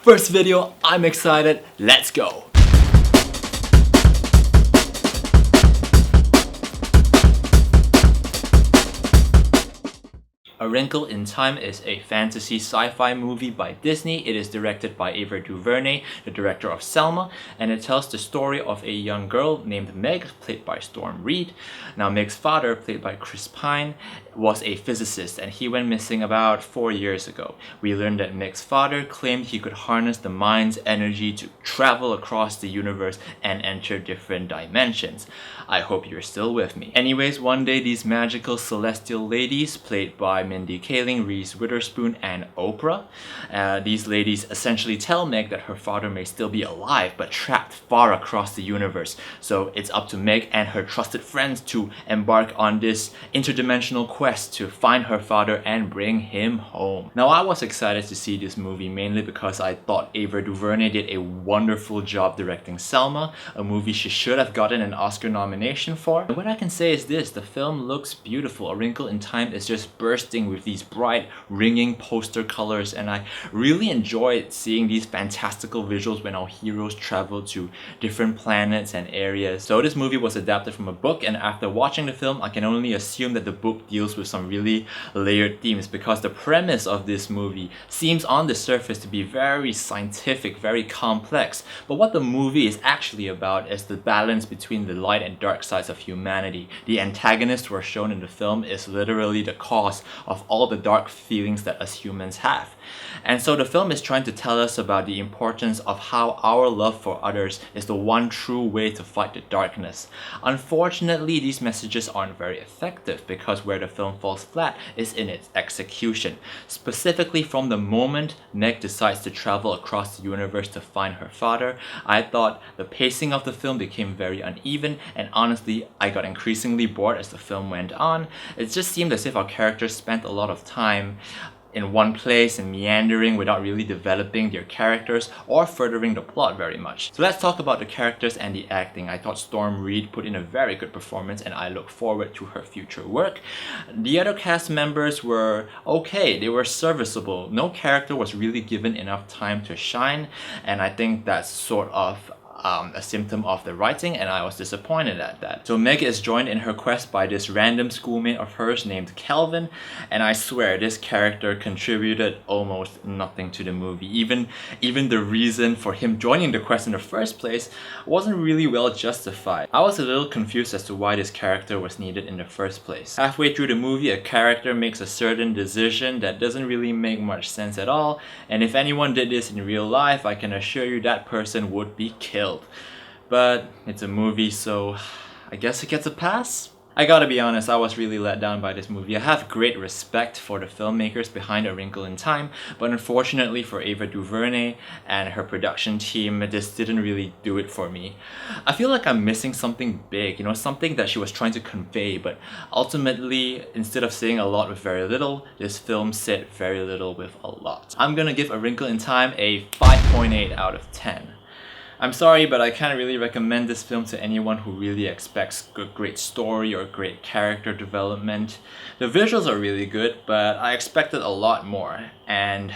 First video, I'm excited, let's go! A Wrinkle in Time is a fantasy sci-fi movie by Disney. It is directed by Ava DuVernay, the director of Selma, and it tells the story of a young girl named Meg, played by Storm Reid. Now Meg's father, played by Chris Pine, was a physicist and he went missing about 4 years ago. We learned that Meg's father claimed he could harness the mind's energy to travel across the universe and enter different dimensions. I hope you're still with me. Anyways, one day these magical celestial ladies, played by Mindy Kaling, Reese Witherspoon, and Oprah. These ladies essentially tell Meg that her father may still be alive but trapped far across the universe. So it's up to Meg and her trusted friends to embark on this interdimensional quest to find her father and bring him home. Now I was excited to see this movie mainly because I thought Ava DuVernay did a wonderful job directing Selma, a movie she should have gotten an Oscar nomination for. And what I can say is this, the film looks beautiful. A Wrinkle in Time is just bursting with these bright, ringing poster colors, and I really enjoyed seeing these fantastical visuals when our heroes travel to different planets and areas. So this movie was adapted from a book, and after watching the film I can only assume that the book deals with some really layered themes, because the premise of this movie seems on the surface to be very scientific, very complex, but what the movie is actually about is the balance between the light and dark sides of humanity. The antagonist who are shown in the film is literally the cause of all the dark feelings that us humans have. And so the film is trying to tell us about the importance of how our love for others is the one true way to fight the darkness. Unfortunately, these messages aren't very effective because where the film falls flat is in its execution. Specifically from the moment Meg decides to travel across the universe to find her father, I thought the pacing of the film became very uneven, and honestly I got increasingly bored as the film went on. It just seemed as if our characters spent a lot of time in one place and meandering without really developing their characters or furthering the plot very much. So let's talk about the characters and the acting. I thought Storm Reid put in a very good performance and I look forward to her future work. The other cast members were okay, they were serviceable. No character was really given enough time to shine, and I think that's sort of a symptom of the writing, and I was disappointed at that. So Meg is joined in her quest by this random schoolmate of hers named Kelvin, and I swear this character contributed almost nothing to the movie. Even the reason for him joining the quest in the first place wasn't really well justified. I was a little confused as to why this character was needed in the first place. Halfway through the movie, a character makes a certain decision that doesn't really make much sense at all, and if anyone did this in real life, I can assure you that person would be killed. But it's a movie, so I guess it gets a pass? I gotta be honest, I was really let down by this movie. I have great respect for the filmmakers behind A Wrinkle in Time, but unfortunately for Ava DuVernay and her production team, this didn't really do it for me. I feel like I'm missing something big, something that she was trying to convey, but ultimately, instead of saying a lot with very little, this film said very little with a lot. I'm gonna give A Wrinkle in Time a 5.8 out of 10. I'm sorry, but I can't really recommend this film to anyone who really expects a great story or great character development. The visuals are really good, but I expected a lot more, and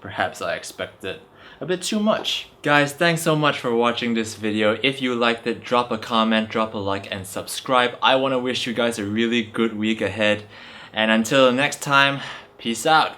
perhaps I expected a bit too much. Guys, thanks so much for watching this video. If you liked it, drop a comment, drop a like, and subscribe. I want to wish you guys a really good week ahead, and until next time, peace out.